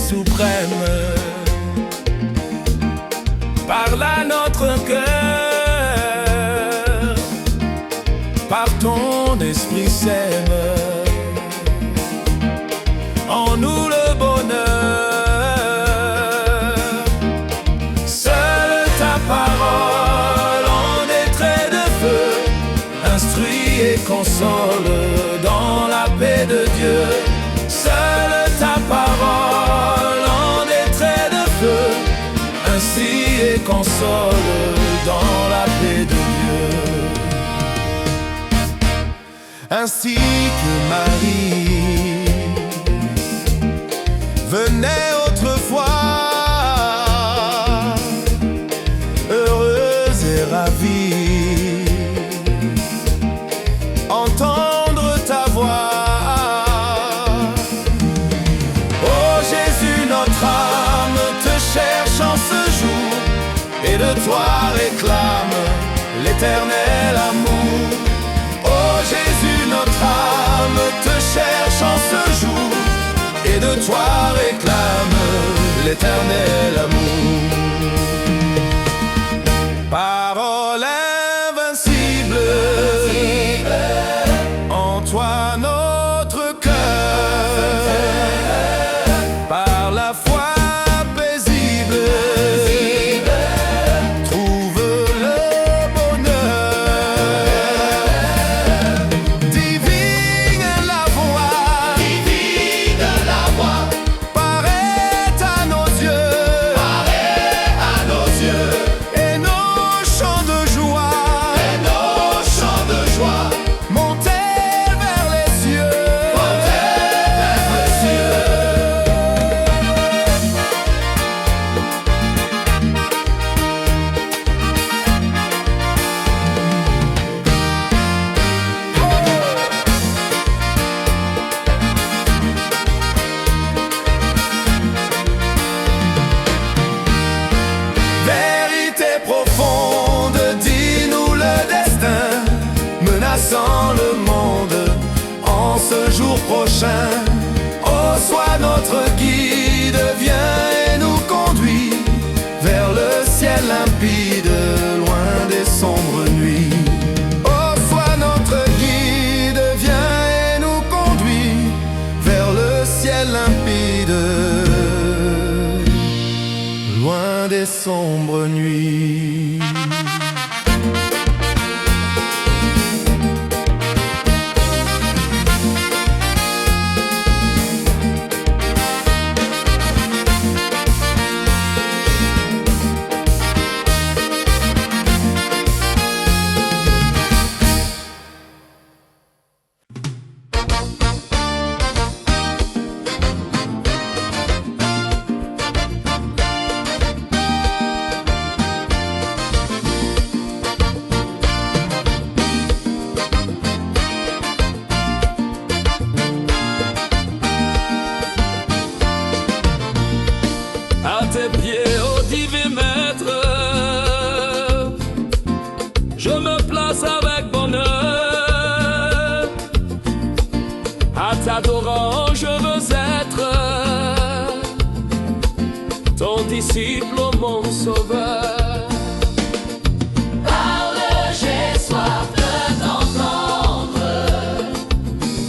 suprême. Parle à notre cœur, par ton esprit sème en nous le bonheur. Seule ta parole en est trait de feu, instruit et console dans la paix de Dieu. Seule ta parole en est trait de feu, ainsi et console dans la paix de Dieu. Ainsi que Marie venait autrefois, heureuse et ravie, entendre ta voix. Oh Jésus, notre âme te cherche en ce jour, et de toi réclame l'éternel amour. Oh Jésus, notre âme te cherche en ce jour, et de toi réclame l'éternel amour. Parole invincible, en toi notre cœur, par la foi paisible, trouve le bonheur. Divine la voix, paraît à nos yeux, et nos chants de joie, montez vers les cieux. Vérité profonde, dis-nous le destin menaçant le monde en ce jour prochain. Oh, sois notre guide, viens et nous conduis vers le ciel limpide, loin des sombres nuits. Oh, sois notre guide, viens et nous conduis vers le ciel limpide, loin des sombres nuits. À tes pieds, ô divin maître, je me place avec bonheur. À t'adorant, je veux être ton disciple, ô mon sauveur. Parle, j'ai soif de t'entendre.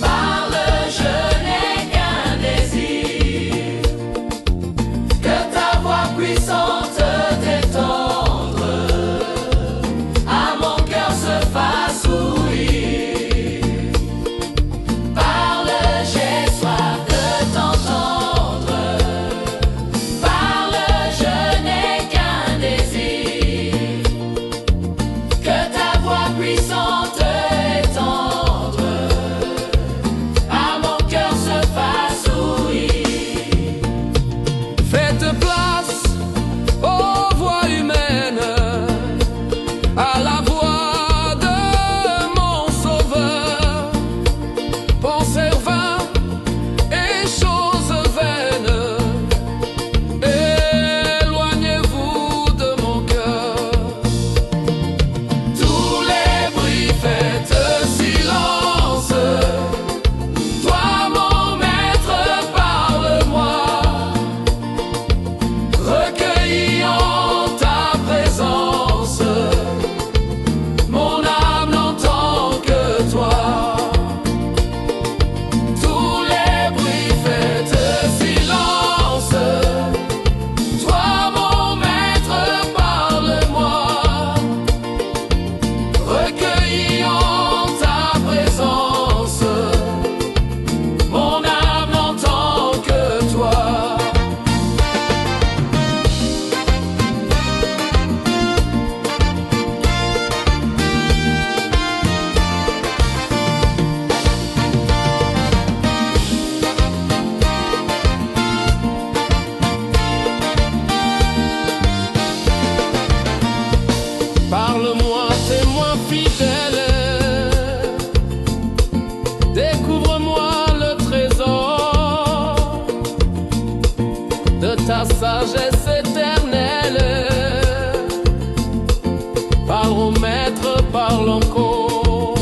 Parle, je n'ai qu'un désir, que ta voix puissante détendre à mon cœur se fasse ouïr. Parle, j'ai soif de t'entendre. Parle, je n'ai qu'un désir. sagesse éternelle. Parlons maître, parlons co.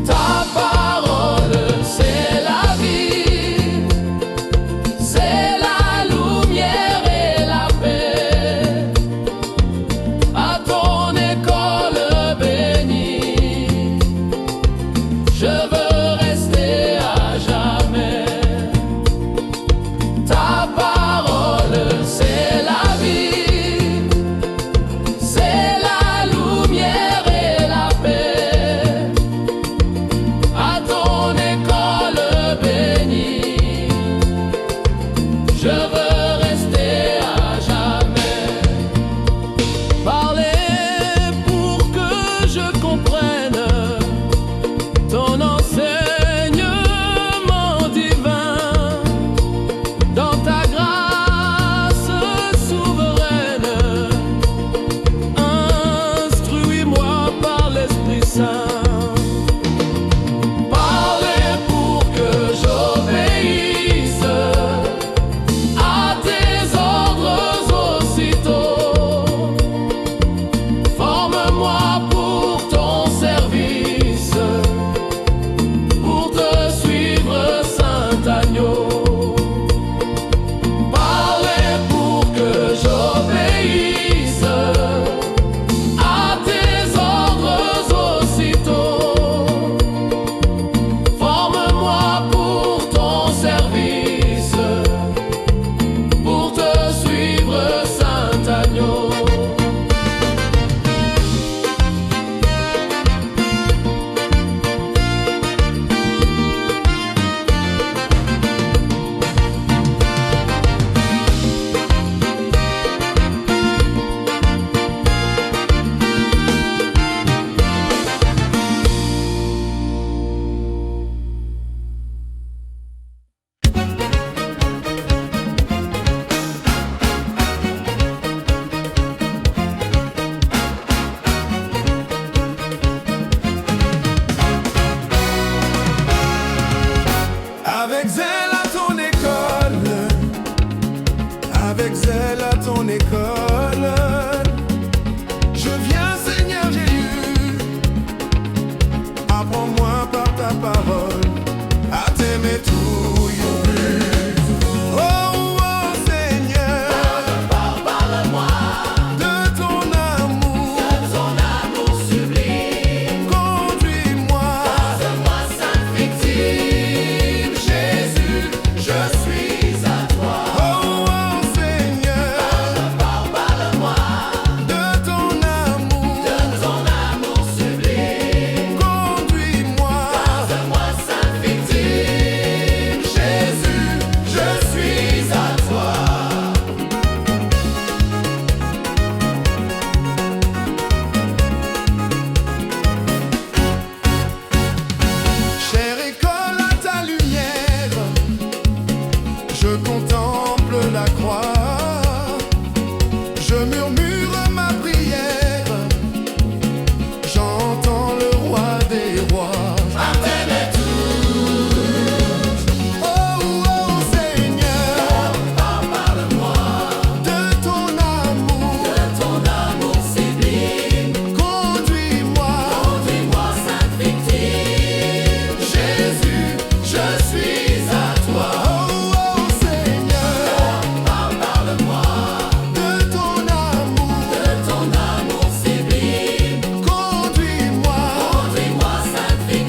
Ta parole, c'est la vie, c'est la lumière et la paix. À ton école bénie, je veux rester à jamais. Ta parole, c'est la vie, c'est la lumière et la paix. À ton école bénie, je veux rester à jamais. Parlez pour que je comprenne ton enseignement divin. Dans ta grâce souveraine, instruis-moi par l'Esprit Saint. Parlez pour que j'obéisse à tes ordres aussitôt. Forme-moi pour ton service, pour te suivre, Saint Agneau. Parlez pour que j'obéisse à tes ordres aussitôt. Forme-moi pour ton service, pour te suivre, Saint Agneau. Avec zèle à ton école, avec zèle à ton école, je viens Seigneur Jésus, apprends-moi par ta parole à t'aimer tout. Oh, oh Seigneur, Parle-moi de ton amour, de ton amour sublime. conduis-moi. Donne-moi sainte victime, Jésus, je suis à toi. Oh, oh Seigneur, Parle-moi de ton amour, de ton amour sublime. conduis-moi. Donne-moi sainte victime, Jésus, je suis à toi. Chère école à ta lumière, je contemple la croix, je murmure ma prière, j'entends le roi des rois. Oh, oh Seigneur, Parle-moi de ton amour, de ton amour sublime. conduis-moi. Conduis-moi sainte victime, Jésus, je suis à toi. Oh, oh Seigneur, Parle-moi de ton amour, de ton amour sublime. conduis-moi. Conduis-moi sainte victime,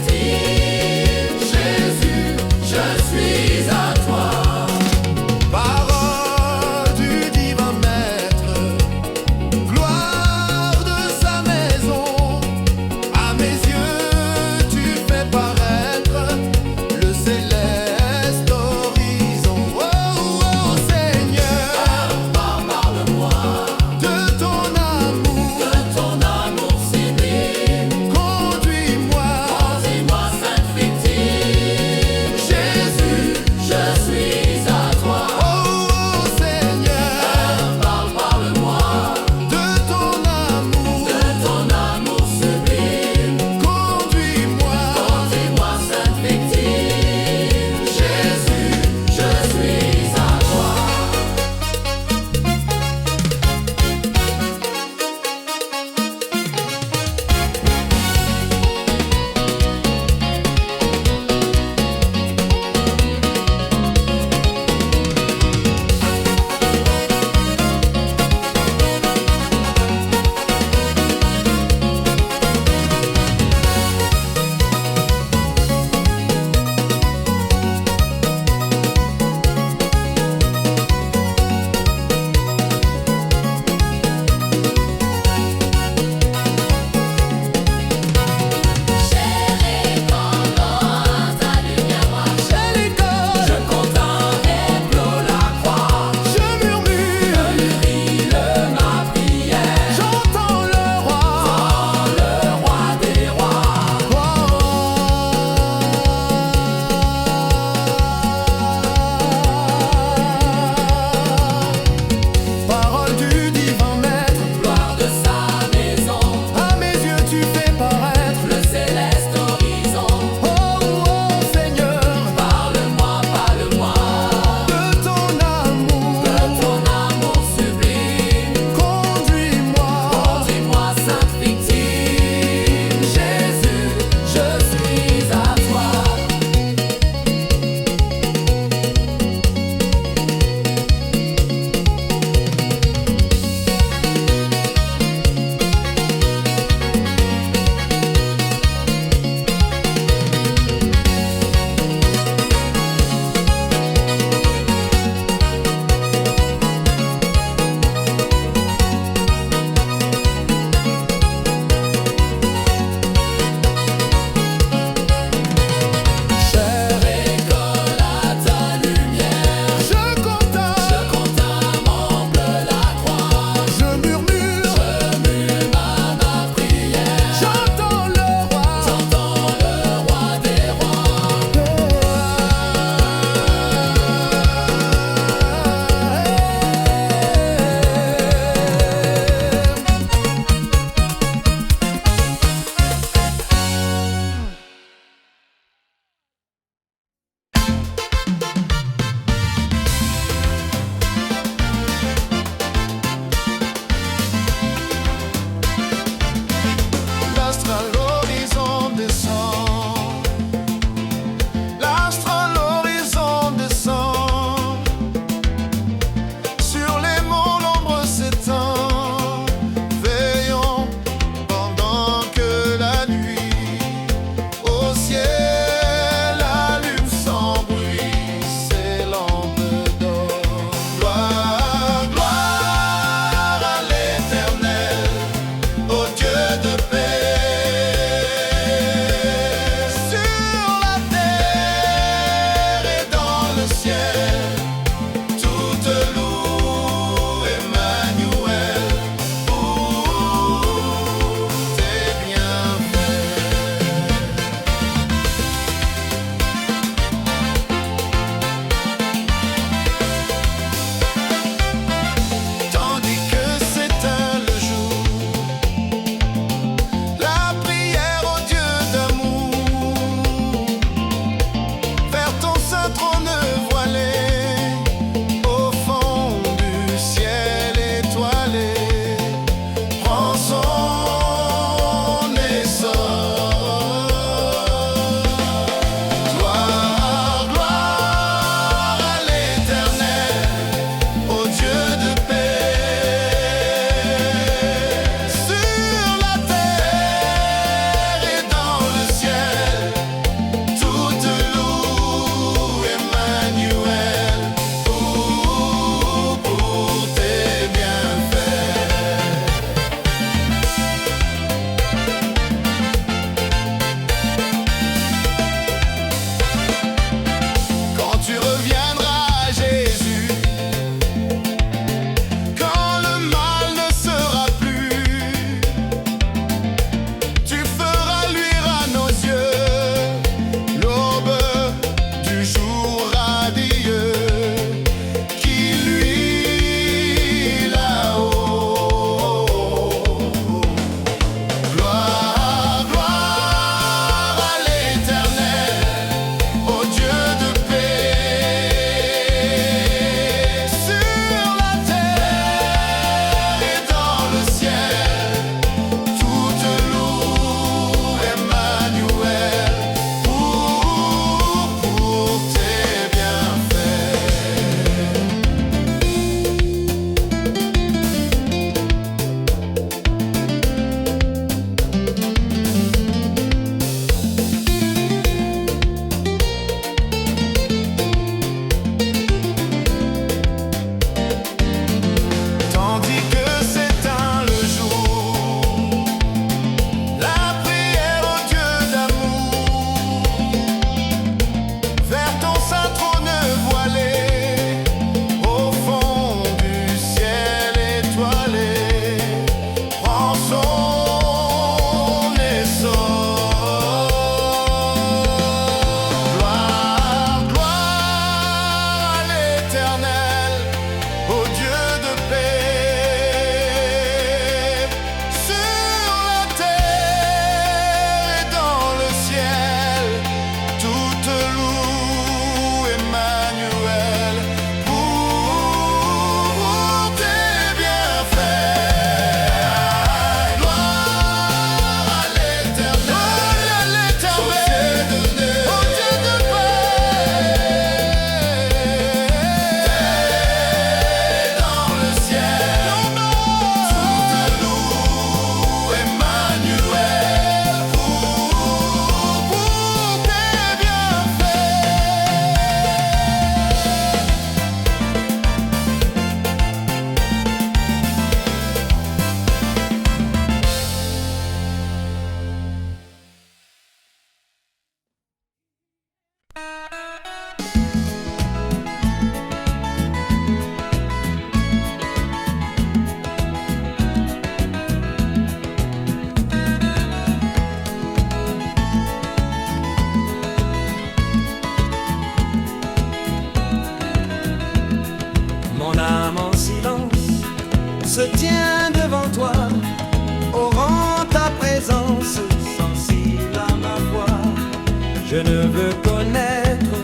Je ne veux connaître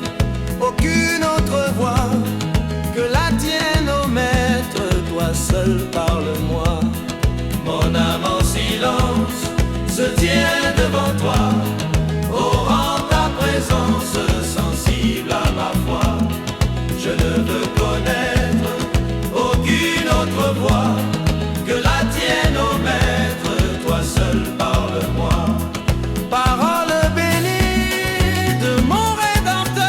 aucune autre voix que la tienne, ô maître, toi seul parle-moi. Mon âme en silence se tient devant toi, oh rends ta présence sensible à ma foi. Je ne veux connaître aucune autre voix que la tienne, ô maître, toi seul parle-moi. Parole bénie de mon Rédempteur,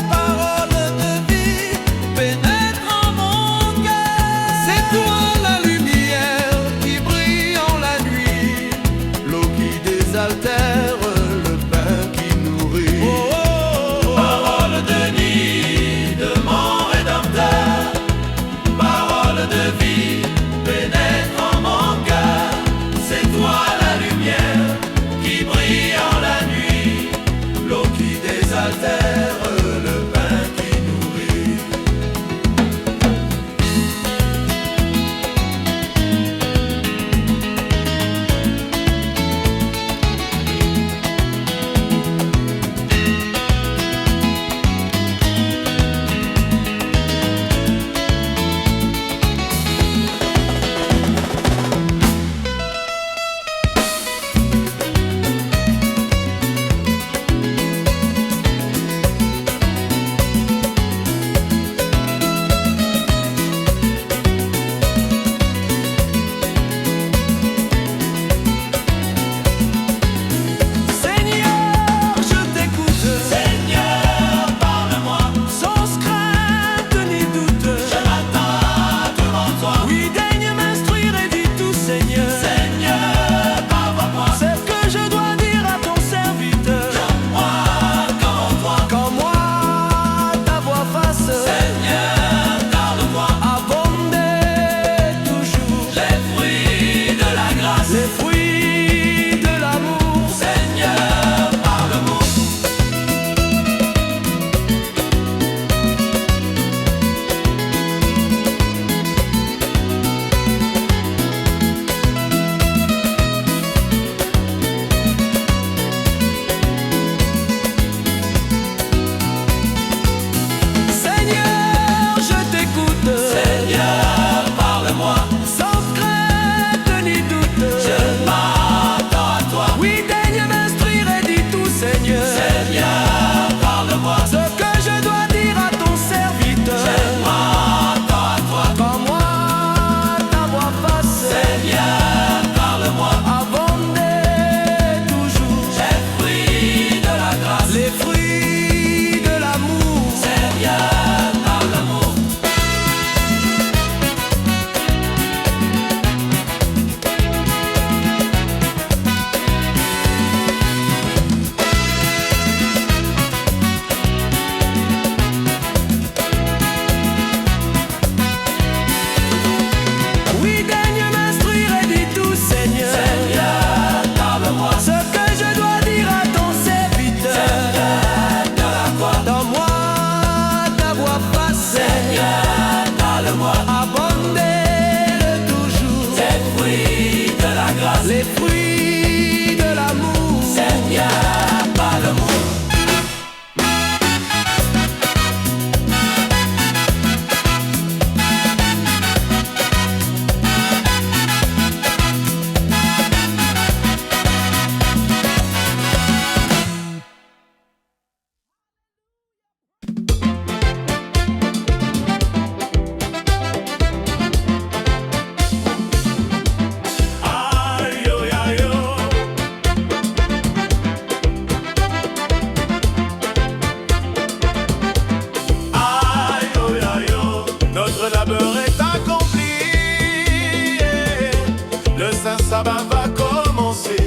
parole de vie pénètre en mon cœur. C'est toi la lumière qui brille en la nuit, l'eau qui désaltère, le pain qui nourrit. Oh, oh, oh. Parole de nid de mon Rédempteur, parole de vie pénètre en mon cœur. C'est toi la lumière qui brille en la nuit, l'eau qui désaltère, le pain qui nourrit. Seigneur, je t'écoute. Seigneur, parle-moi. Sans crainte ni doute, je m'attends devant toi. Oui, daigne m'instruire et dis tout, Seigneur. Seigneur, parle-moi. C'est ce que je dois dire à ton serviteur. Quand moi ta voix fasse, Seigneur, parle-moi. Abonder toujours les fruits de la grâce, les fruits de l'amour. Seigneur, parle-moi. Seigneur, je t'écoute. Seigneur, parle-moi. Sans crainte ni doute, je m'attends à toi. Oui, daigne m'instruire et dis tout, Seigneur. Seigneur, parle-moi. Ce que je dois dire à ton serviteur, je m'attends à toi. Quand moi ta voix fasse, Seigneur, parle-moi. Abonder toujours les fruits de la grâce, les fruits de l'amour. Seigneur, parle-moi. Oui, daigne m'instruire et dis tout, Seigneur. Seigneur, parle-moi. Ce que je dois dire à ton serviteur, Seigneur, de la foi. Dans moi ta voix fasse, Seigneur, parle-moi. Abonder toujours les fruits de la grâce, les fruits de l'amour. Seigneur, parle-moi. Aïe, aïe, aïe, aïe, aïe, aïe. Notre labeur est accompli, le saint sabbat va commencer.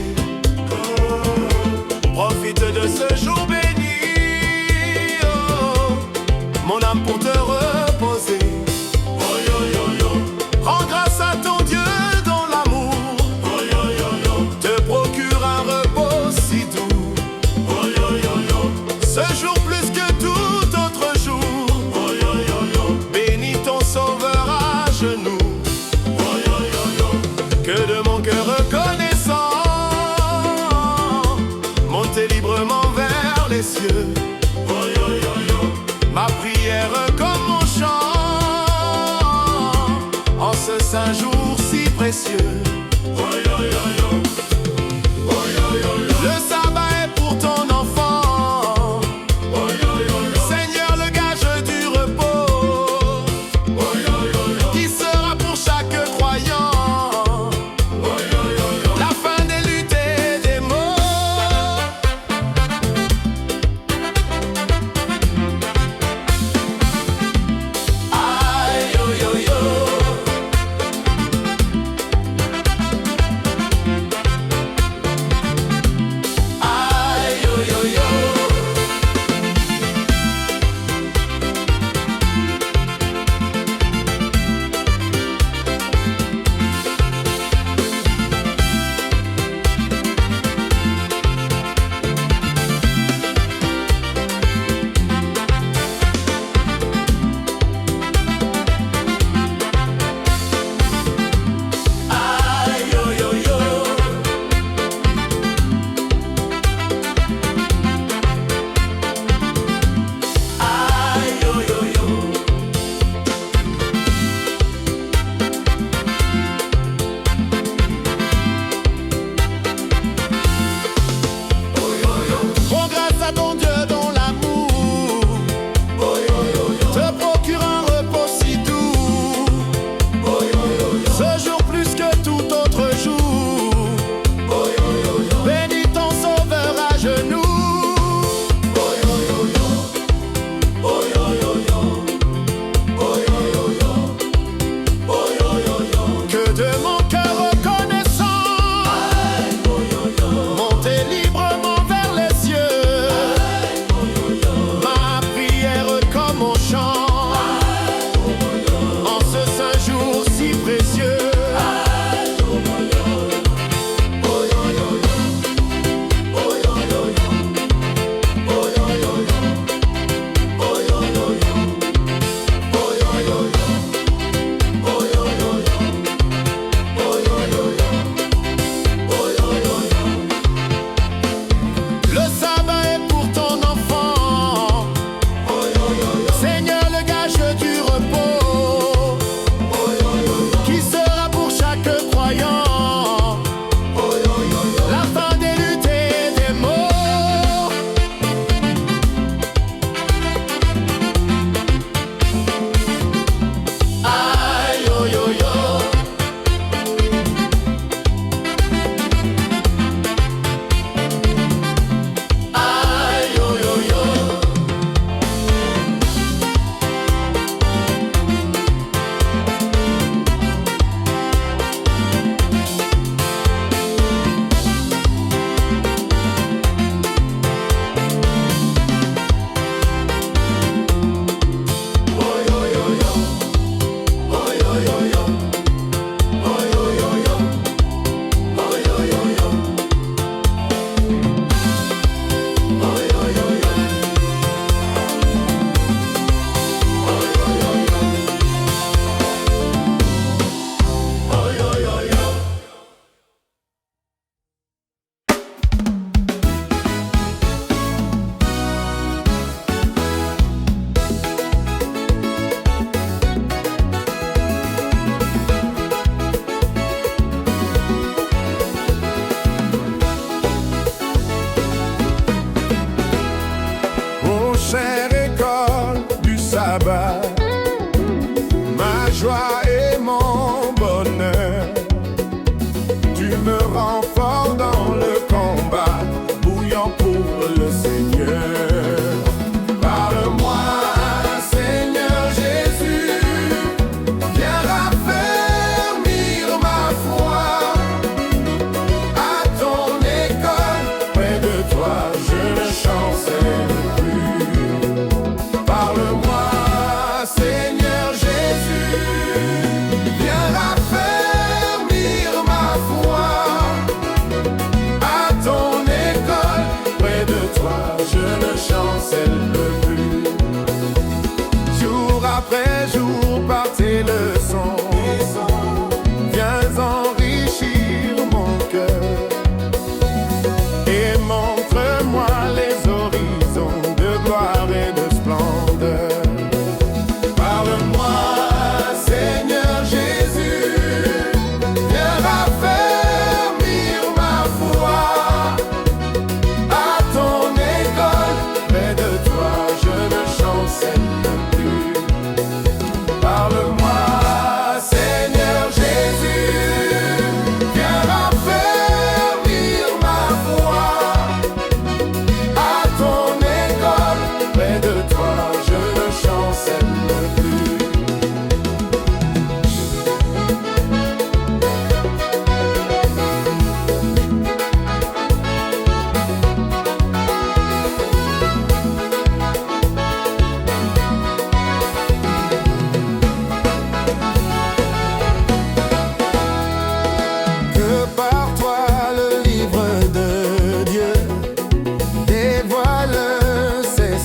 Profite de ce jour béni, oh, mon âme, pour te reposer. Oh, yo, yo, yo. Rends grâce à ton Dieu dans l'amour. Oh, yo, yo, yo. Te procure un repos si doux. Oh, yo, yo, yo. Ce jour plus que tout autre jour. Oh, yo, yo, yo. Bénis ton Sauveur à genoux. Oh, yo, yo, yo. Que de mon cœur reconnaissant, montez librement vers précieux. Ma prière comme mon chant, en ce saint jour si précieux. Le sabbat est pour ton enfant, Seigneur, le gage du repos, qui sera pour chaque croyant la fin des luttes et des maux. Aïe, yo, yo, yo. Rends grâce à ton Dieu dont l'amour te procure un repos si doux. Ce jour plus que tout autre jour, bénis ton Sauveur à genoux. Que de mon cœur reconnaissant, montez librement vers les cieux. Ma prière comme mon chant, en ce saint jour si précieux. Le sabbat est pour ton enfant, Seigneur, le gage du repos, qui sera pour chaque croyant la fin des luttes et des maux. Aïe, yo, yo, yo. Aïe, yo, yo, yo. Ô chère école du sabbat, ma joie et mon bonheur, tu me rends fort dans le combat, bouillant pour le Seigneur. Parle-moi, Seigneur Jésus, viens raffermir ma foi. À ton école, près de toi, je ne chancerai plus. Parle-moi, Seigneur Jésus, viens raffermir ma foi. À ton école, près de toi, je ne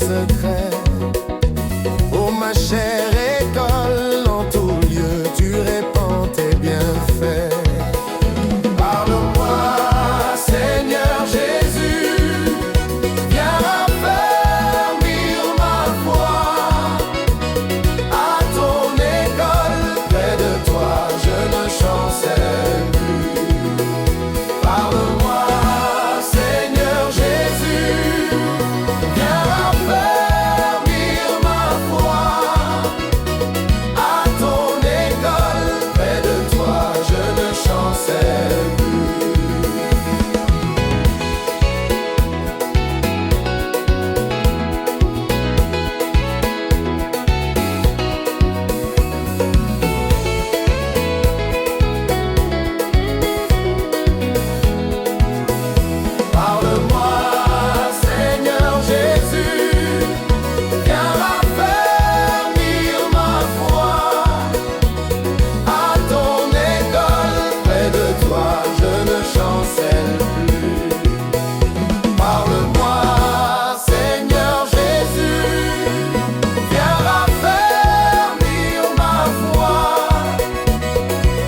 secrets. Oh ma chère école, en tout lieu tu répands tes bienfaits. Parle-moi, Seigneur Jésus, viens raffermir ma foi. À ton école, près de toi, je ne chancelle plus. Parle-moi, Seigneur Jésus, viens raffermir ma foi. À ton école, près de toi, je ne chancelle plus. Parle-moi, Seigneur Jésus, viens raffermir ma foi. À ton école, près de toi, je ne chancelle plus. Parle-moi, Seigneur Jésus, viens raffermir ma foi.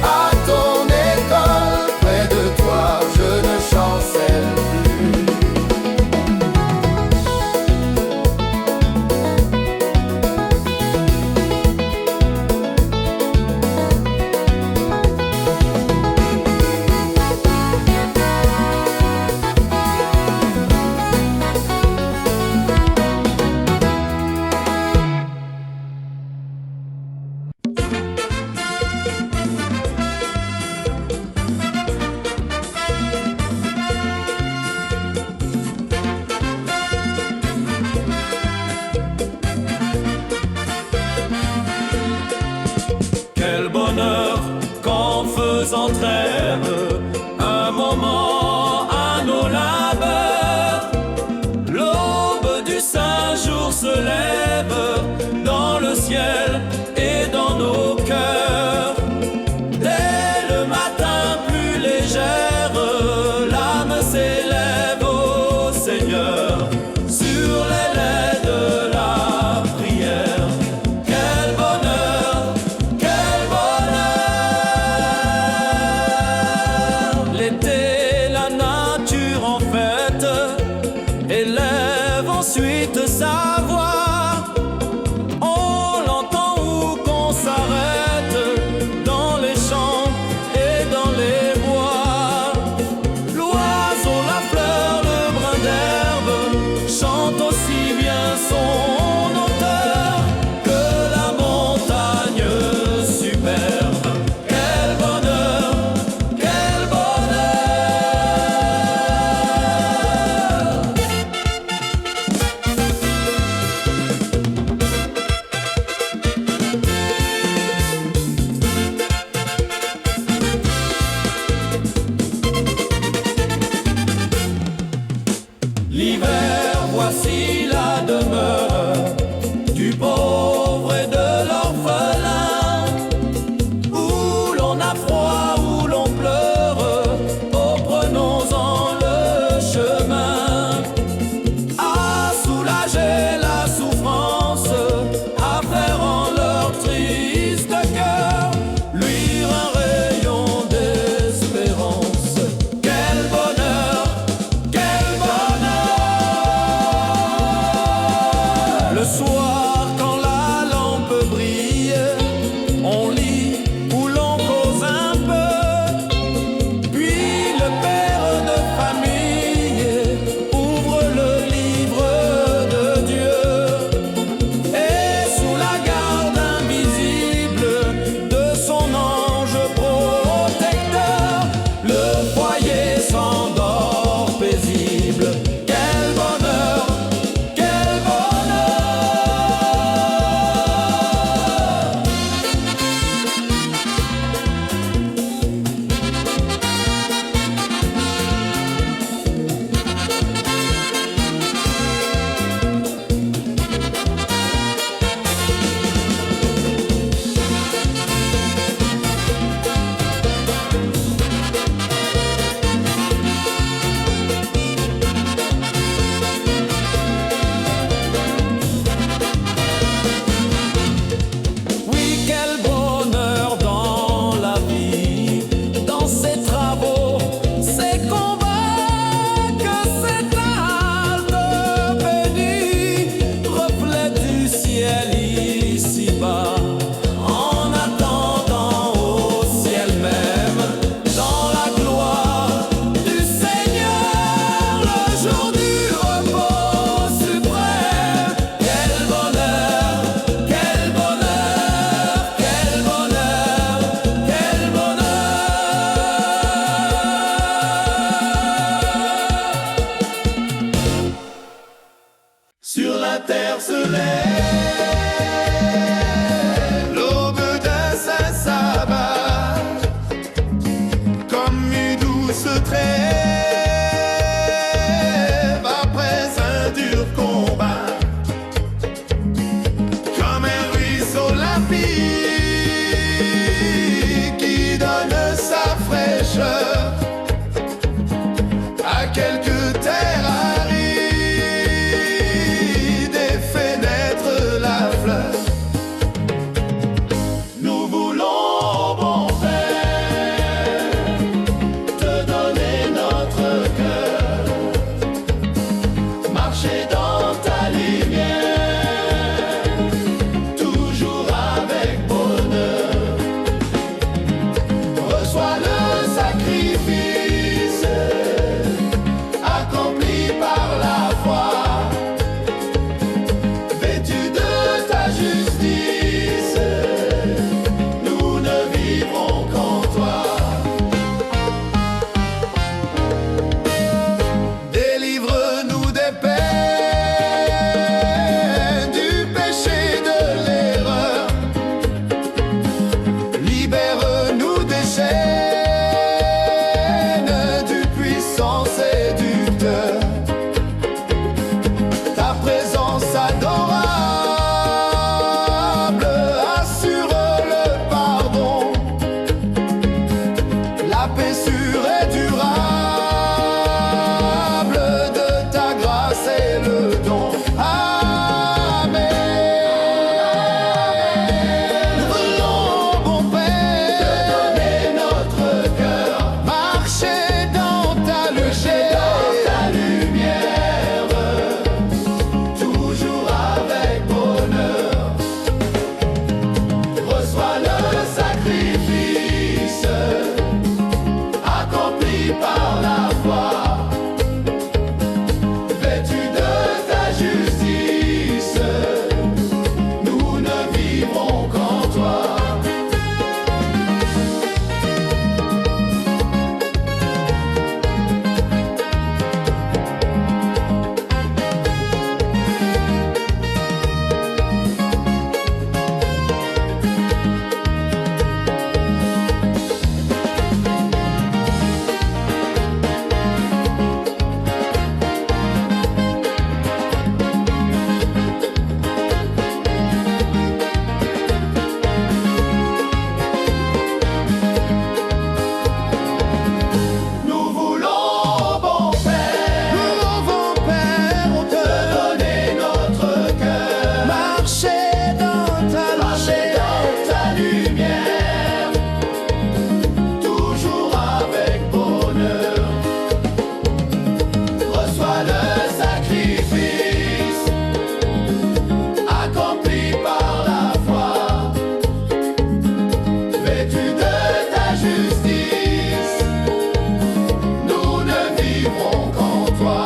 À ton école, près de toi, je ne chancelle plus. Quel bonheur qu'en faisant trêve un moment à nos labeurs, l'aube du saint jour se lève dans le ciel et dans nos cœurs. Dès le matin plus légère, l'âme s'élève au Seigneur sur les laits de la prière. Quel bonheur, quel bonheur! L'été, la nature en fête, élève ensuite sa voix. On l'entend où qu'on s'arrête, dans les champs et dans les bois. L'oiseau, la fleur, le brin d'herbe chante aussi bien son auteur que la montagne superbe. Quel bonheur, quel bonheur! L'hiver, voici la demeure du pauvre et de l'orphelin, où l'on a froid, où l'on pleure. Oh, prenons-en le chemin à soulager la souffrance, à faire en leur triste cœur luire un rayon d'espérance. Quel bonheur, quel bonheur! la terre se lève. L'aube d'un saint sabbat, comme une douce trêve après un dur combat. Comme un ruisseau limpide qui donne sa fraîcheur à quelques terres arides et fait naître la fleur. Nous voulons, bon Père, te donner notre cœur, marcher dans ta lumière, toujours avec bonheur. Reçois le sacrifice accompli par la foi, vêtu de ta justice, nous ne vivrons qu'en toi. Délivre-nous des peines, du péché, de l'erreur. Libère-nous des chaînes du puissant séducteur. Ta présence adorable assure le pardon, la paix sûre et durable de ta grâce et le don. Amen. Nous voulons, bon Père, te donner notre cœur, marcher dans ta lumière, toujours avec bonheur. Reçois le sacrifice accompli par la foi, vêtu de ta justice, nous ne vivrons qu'en toi. Nous voulons, bon Père, on te donner notre cœur, marcher dans ta lumière, toujours avec bonheur. Reçois le sacrifice accompli par la foi, vêtu de ta justice, nous ne vivrons qu'en toi.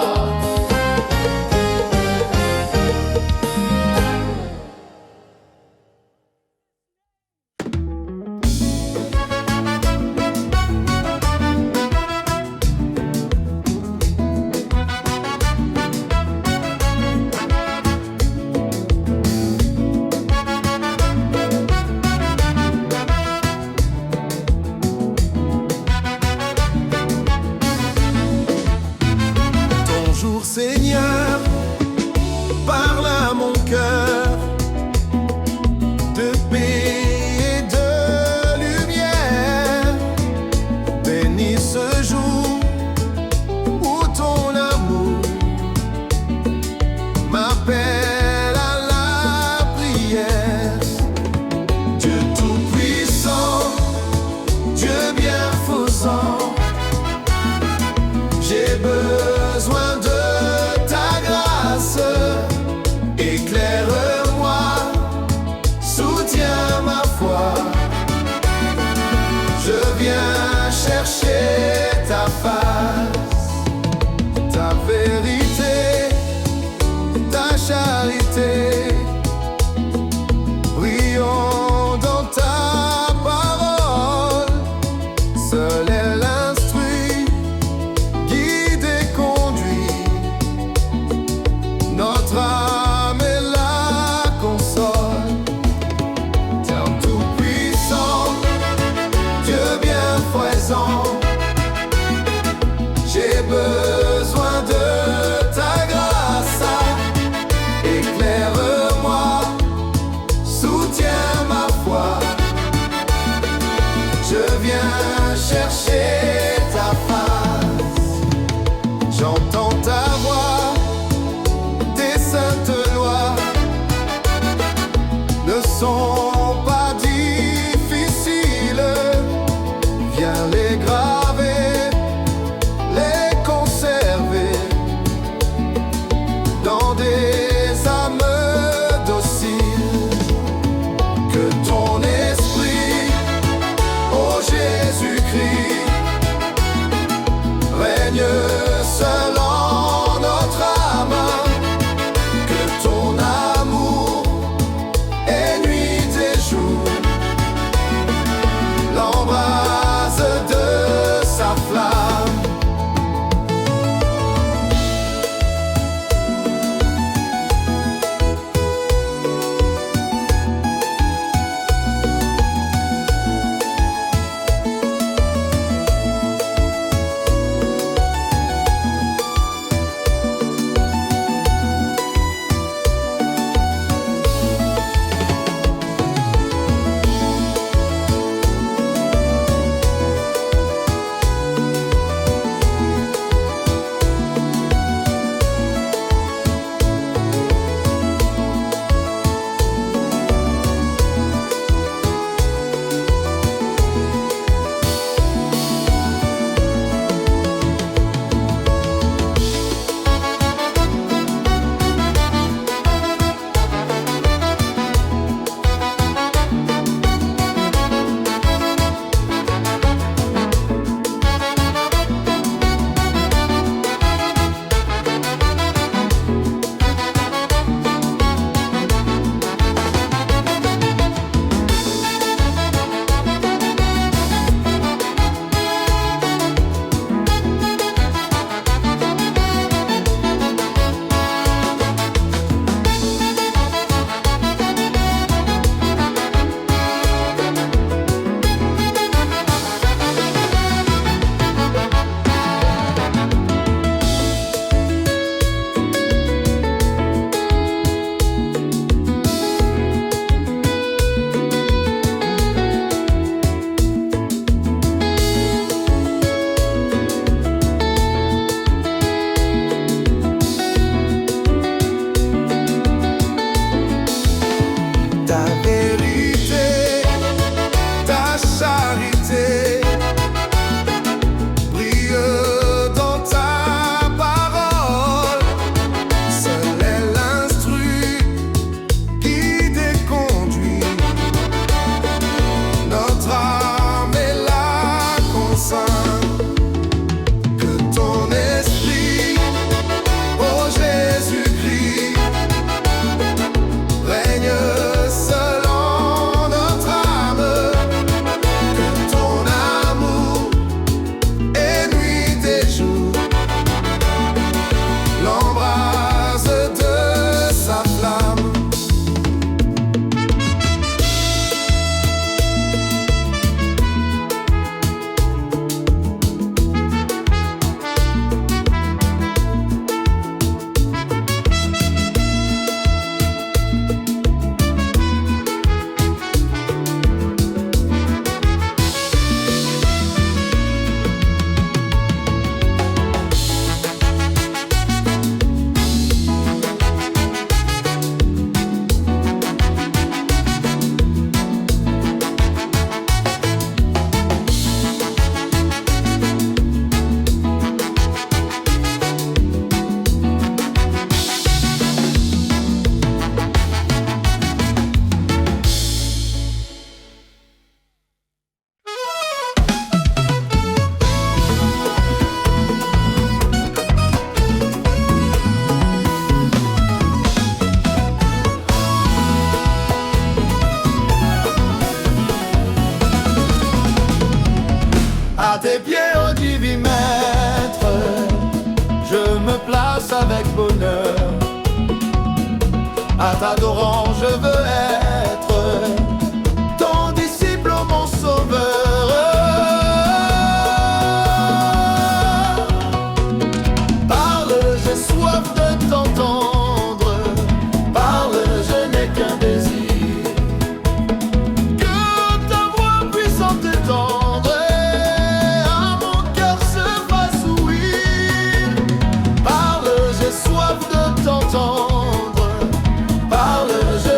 Ton jour, Seigneur, parle à mon cœur de paix et de lumière. Bénis ce jour où ton amour m'appelle à la prière. Dieu tout-puissant, Dieu bienfaisant, j'ai besoin de ta grâce t'adorant, je veux être ton disciple, oh mon sauveur. Parle, j'ai soif de t'entendre. Parle, je n'ai qu'un désir, que ta voix puissante et tendre à mon cœur se fasse ouïr. Parle, j'ai soif de t'entendre. Parle, je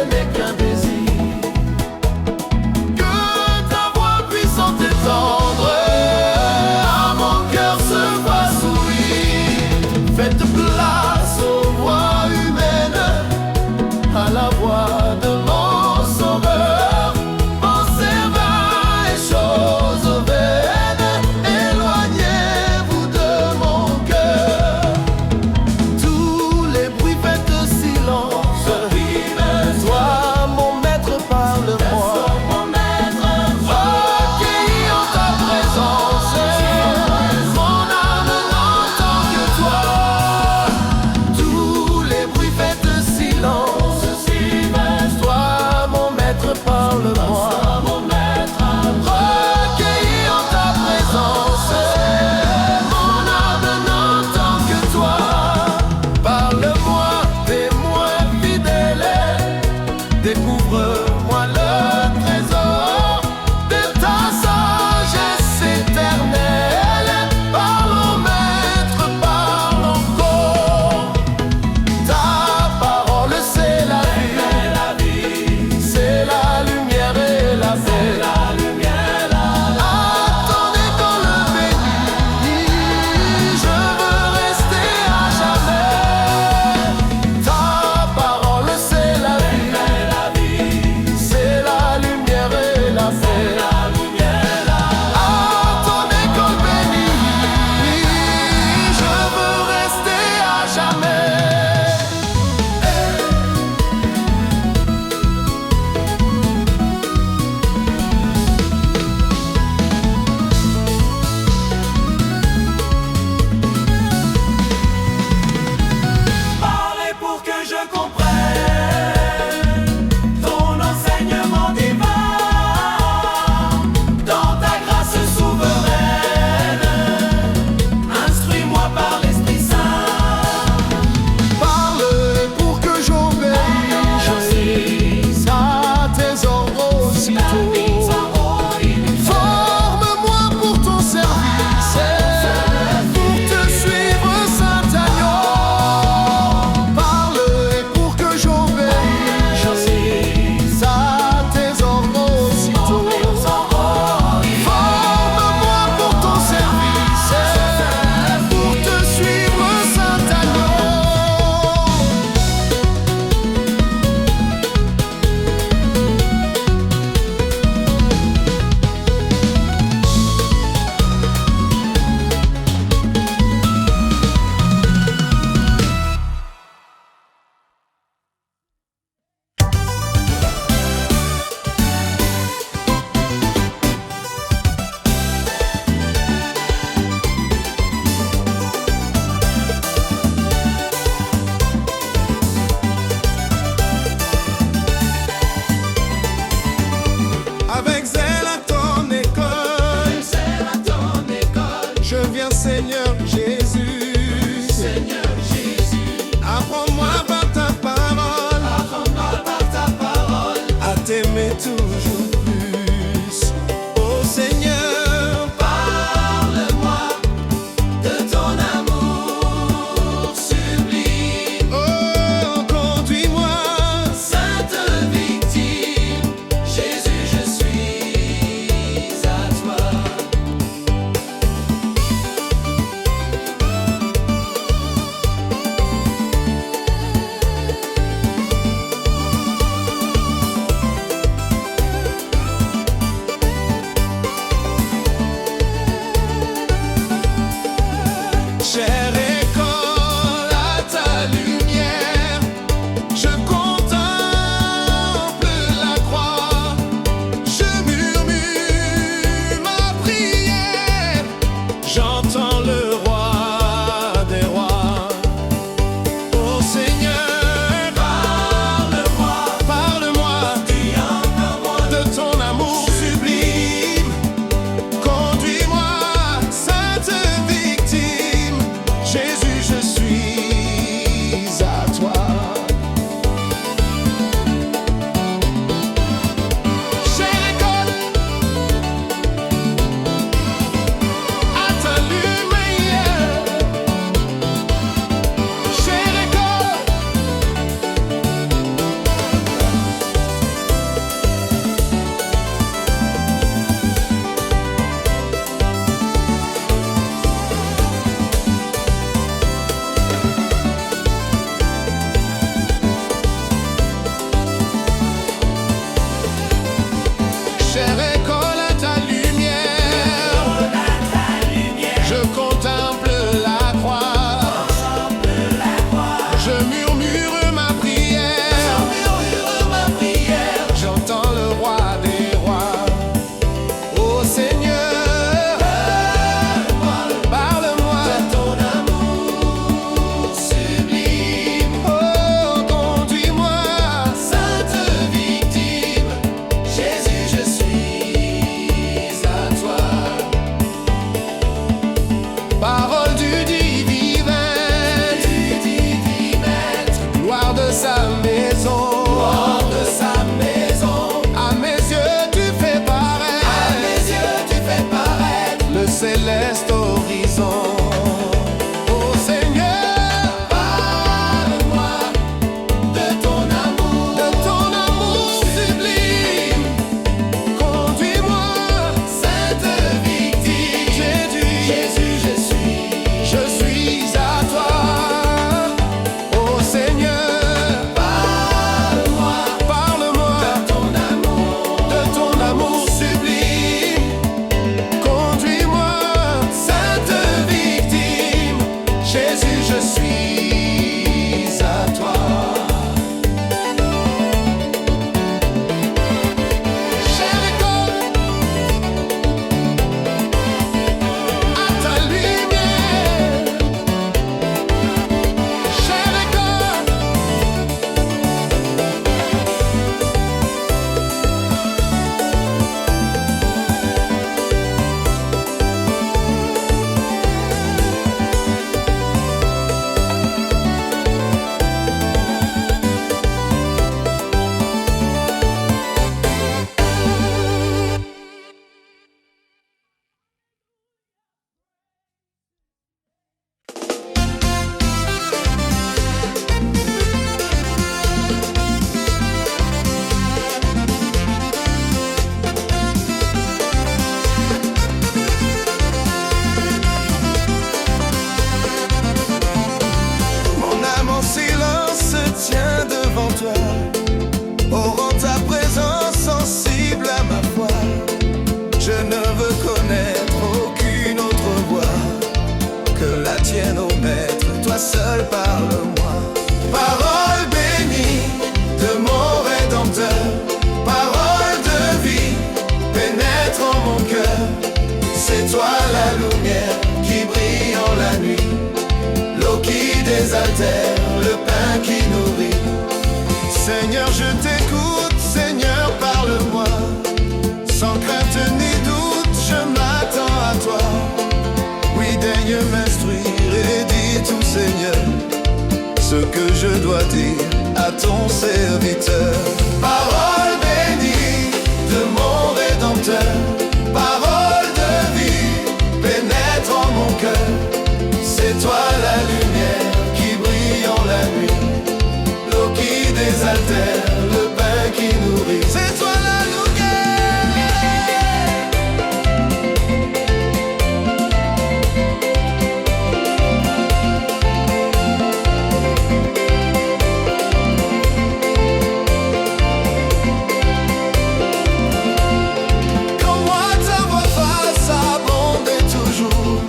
hors de sa maison, hors de sa maison. à mes yeux tu fais paraître, À mes yeux tu fais paraître le céleste horizon. Oh Seigneur, parle-moi de ton amour sublime, conduis-moi, sainte victime. Jésus, Jésus, je suis à toi. Oh Seigneur, parle-moi parle-moi de ton amour sublime, conduis-moi, sainte victime. Jésus, je suis à toi. Chère école, à ta lumière. Chère école, mon âme en silence se tient devant toi. Oh, rends ta présence sensible à ma foi. Je ne veux connaître aucune autre voix que la tienne, ô Maître. Toi seul parle-moi. Parole bénie de mon Rédempteur, parole de vie pénètre en mon cœur. C'est toi la lumière qui brille en la nuit, l'eau qui désaltère, le pain qui nourrit. Seigneur, je t'écoute, Seigneur, parle-moi. Sans crainte ni doute, je m'attends à toi. Oui, daigne m'instruire et dis tout, Seigneur, ce que je dois dire à ton serviteur. Parole bénie de mon Rédempteur, parole de vie pénètre en mon cœur. C'est toi la lumière qui brille en la nuit, l'eau qui désaltère, le pain qui nourrit. C'est toi la quand moi ta voix fasse abonder toujours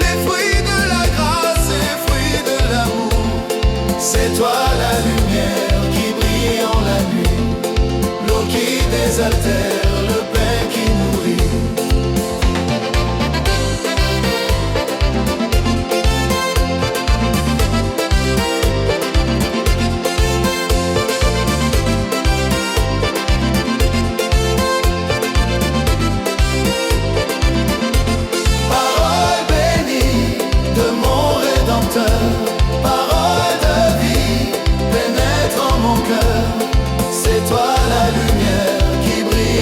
les fruits de la grâce et fruits de l'amour. C'est toi la lumière qui brille en la nuit, l'eau qui désaltère, le pain qui nourrit. Parole bénie de mon Rédempteur, parole de vie pénètre en mon cœur. C'est toi la lumière qui brille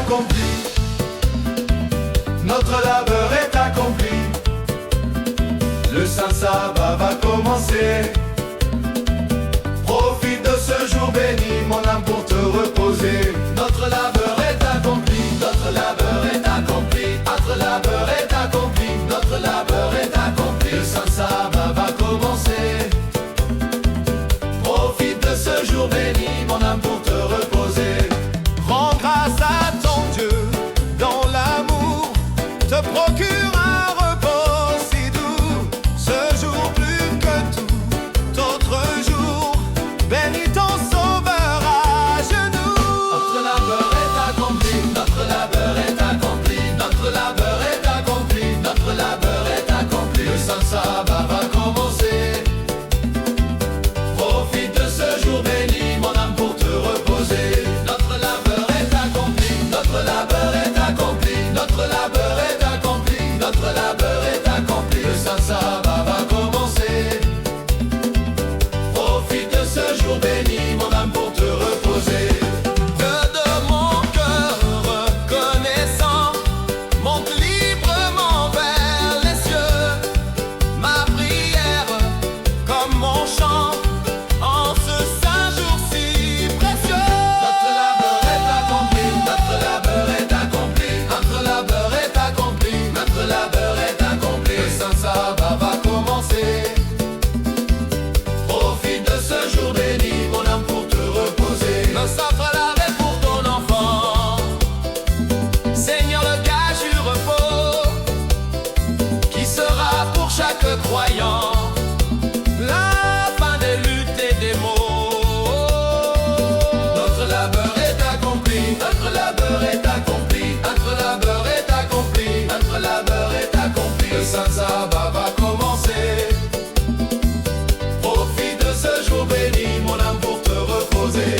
accompli. Notre labeur est accompli. Le Saint Sabbat va commencer. Profite de ce jour béni, mon âme, pour te reposer. Notre labeur est accompli. Notre labeur est accompli. Notre labeur est accompli. Notre labeur est accompli. Le Saint Sabbat va commencer. Profite de ce jour béni, mon âme, pour te reposer. Rends grâce à ton Dieu dans l'amour, te procure un repos si doux. Ce jour plus que tout autre jour, bénis ton Sauveur à genoux. Notre labeur est accompli, notre labeur est accompli, notre labeur est accompli, notre labeur est accompli. Le Saint Sabbat va commencer. Profite de ce jour béni, mon âme, pour te reposer. Notre labeur est accompli, notre labeur est accompli, notre labeur est accompli, notre labeur est accompli. Le Saint Sabbat va commencer. Profite de ce jour béni, mon âme, pour te reposer. Que de mon cœur reconnaissant monte librement vers les cieux. Ma prière comme mon chant en ce saint jour si précieux. Notre labeur est accompli, notre labeur est accompli, notre labeur est accompli, notre labeur est accompli. Le Saint Sabbat va commencer. Profite de ce jour béni, mon âme, pour te reposer. Consacre l'arrêt pour ton enfant, Seigneur, le gage du repos, qui sera pour chaque croyant la fin des luttes et des maux. Notre labeur est accompli, notre labeur est accompli, notre labeur est accompli, notre labeur est accompli. Le Saint Sabbat va commencer. Profite de ce jour béni, mon âme, pour te reposer.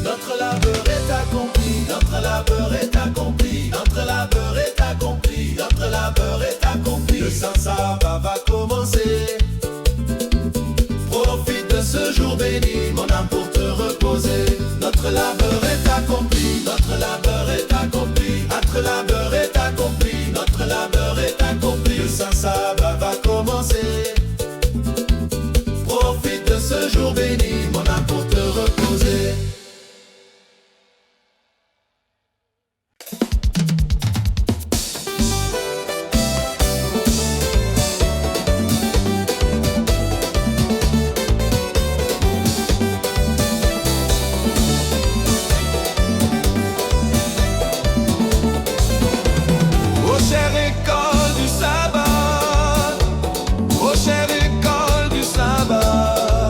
Notre labeur est accompli, notre labeur est accompli, notre labeur est accompli, notre labeur est accompli. Le Saint Sabbat va commencer. Profite de ce jour béni, mon âme, pour te reposer. Notre labeur est accompli, notre labeur est accompli, notre labeur est accompli, notre labeur est accompli. Le Saint Sabbat va commencer. Profite de ce jour béni, mon âme, pour te reposer. Ô chère école du sabbat, ô chère école du sabbat,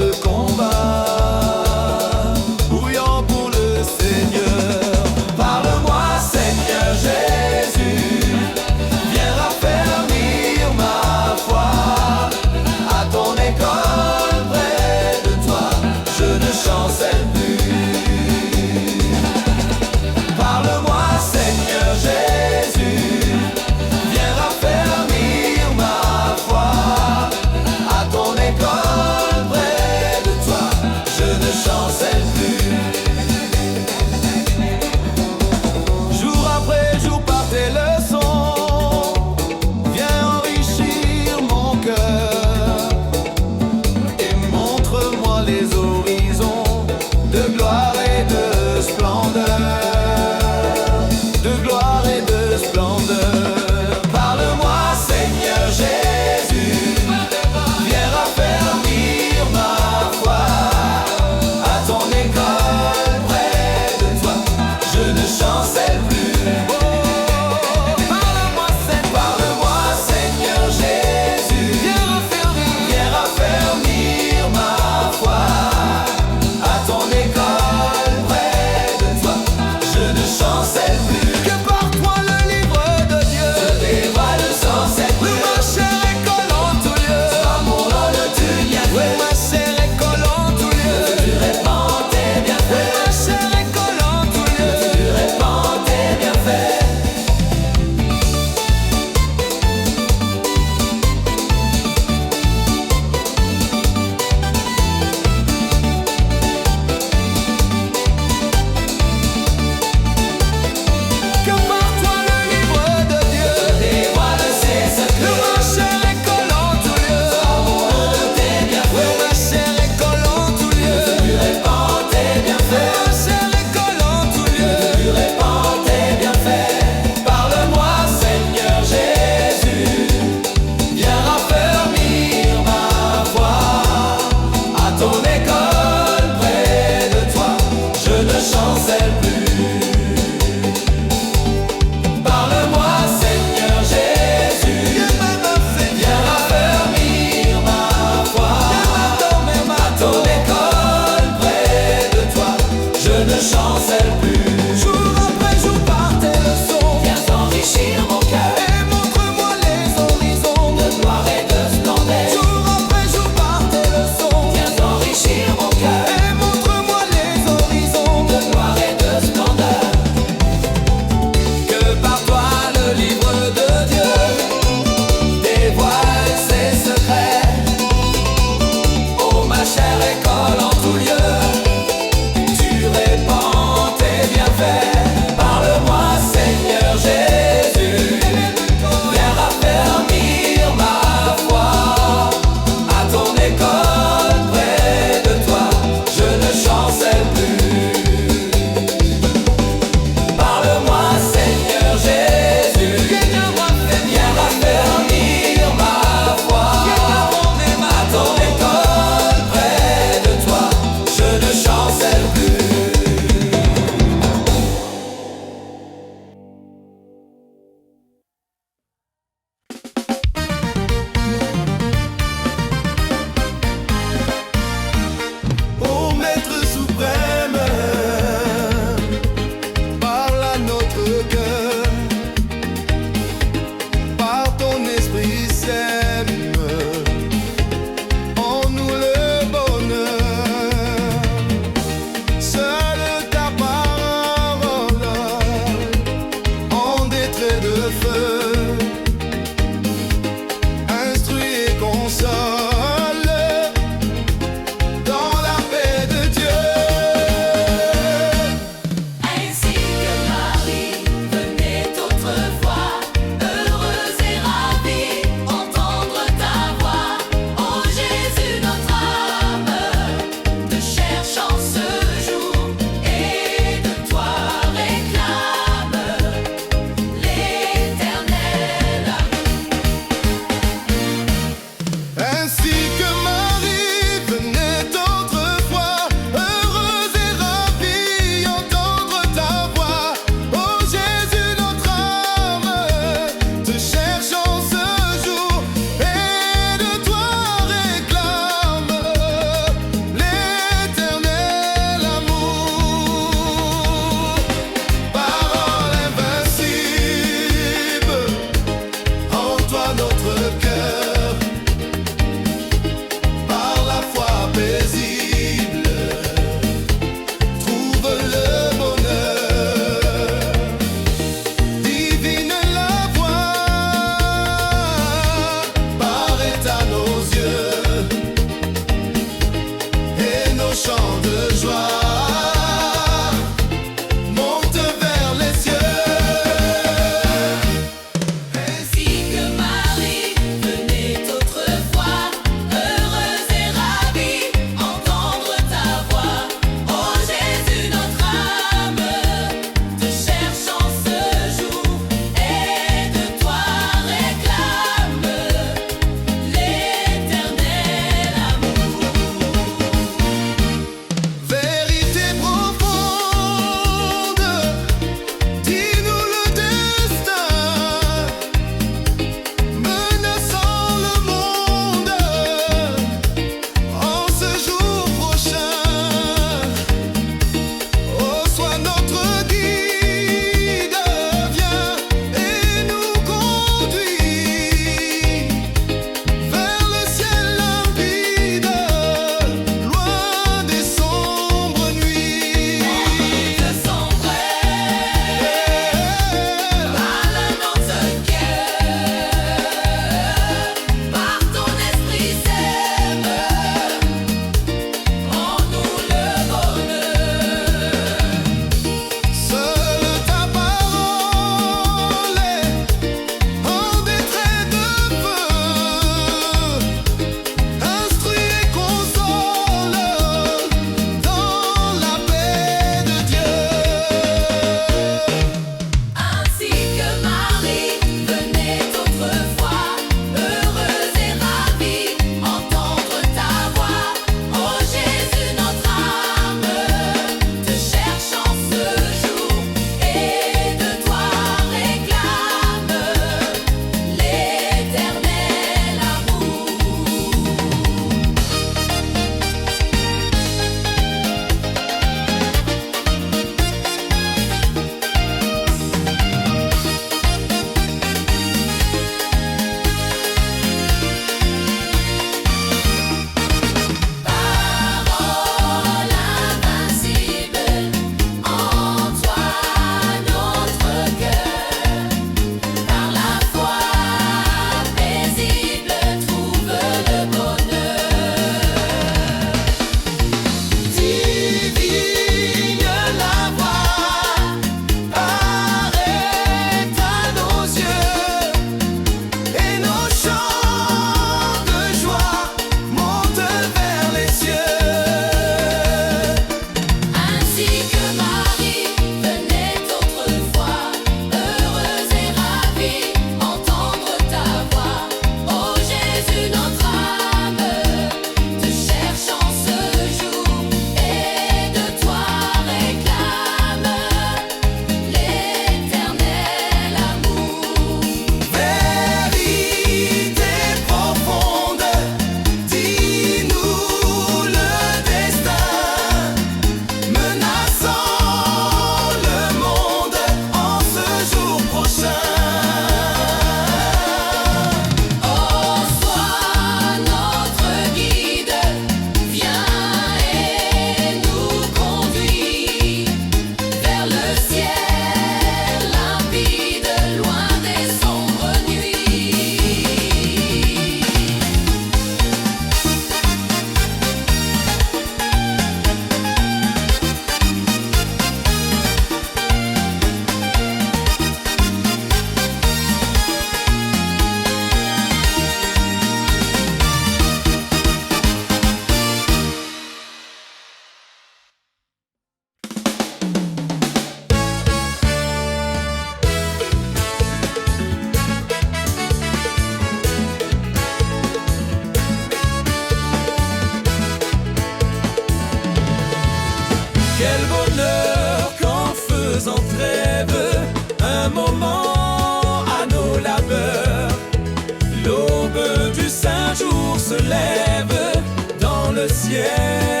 se lève dans le ciel.